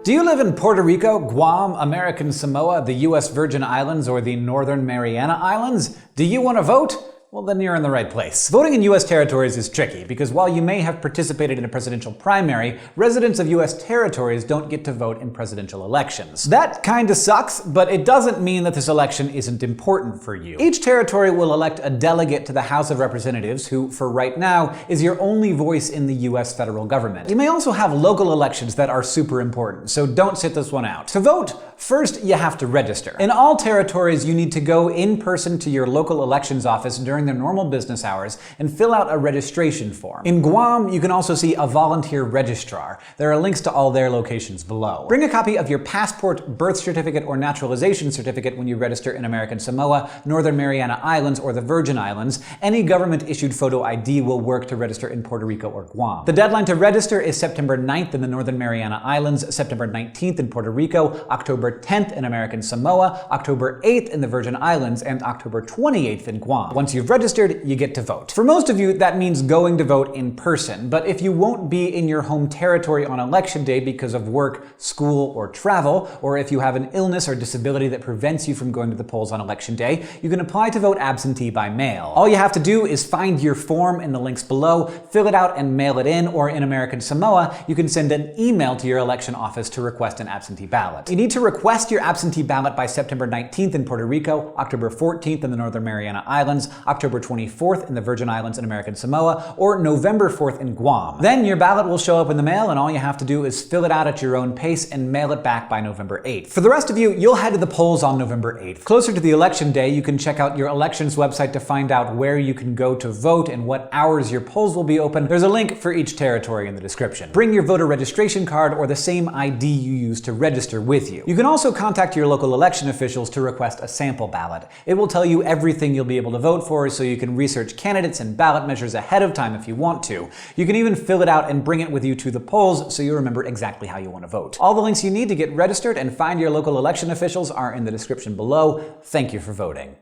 Do you live in Puerto Rico, Guam, American Samoa, the US Virgin Islands, or the Northern Mariana Islands? Do you want to vote? Well, then you're in the right place. Voting in U.S. territories is tricky because while you may have participated in a presidential primary, residents of U.S. territories don't get to vote in presidential elections. That kinda sucks, but it doesn't mean that this election isn't important for you. Each territory will elect a delegate to the House of Representatives who, for right now, is your only voice in the U.S. federal government. You may also have local elections that are super important, so don't sit this one out. To vote, first you have to register. In all territories, you need to go in person to your local elections office during their normal business hours and fill out a registration form. In Guam, you can also see a volunteer registrar. There are links to all their locations below. Bring a copy of your passport, birth certificate, or naturalization certificate when you register in American Samoa, Northern Mariana Islands, or the Virgin Islands. Any government-issued photo ID will work to register in Puerto Rico or Guam. The deadline to register is September 9th in the Northern Mariana Islands, September 19th in Puerto Rico, October 10th in American Samoa, October 8th in the Virgin Islands, and October 28th in Guam. Once you've registered, you get to vote. For most of you, that means going to vote in person, but if you won't be in your home territory on election day because of work, school, or travel, or if you have an illness or disability that prevents you from going to the polls on election day, you can apply to vote absentee by mail. All you have to do is find your form in the links below, fill it out and mail it in, or in American Samoa, you can send an email to your election office to request an absentee ballot. You need to request your absentee ballot by September 19th in Puerto Rico, October 14th in the Northern Mariana Islands, October 24th in the Virgin Islands and American Samoa, or November 4th in Guam. Then your ballot will show up in the mail and all you have to do is fill it out at your own pace and mail it back by November 8th. For the rest of you, you'll head to the polls on November 8th. Closer to the election day, you can check out your elections website to find out where you can go to vote and what hours your polls will be open. There's a link for each territory in the description. Bring your voter registration card or the same ID you used to register with you. You can also contact your local election officials to request a sample ballot. It will tell you everything you'll be able to vote for so you can research candidates and ballot measures ahead of time if you want to. You can even fill it out and bring it with you to the polls so you remember exactly how you want to vote. All the links you need to get registered and find your local election officials are in the description below. Thank you for voting.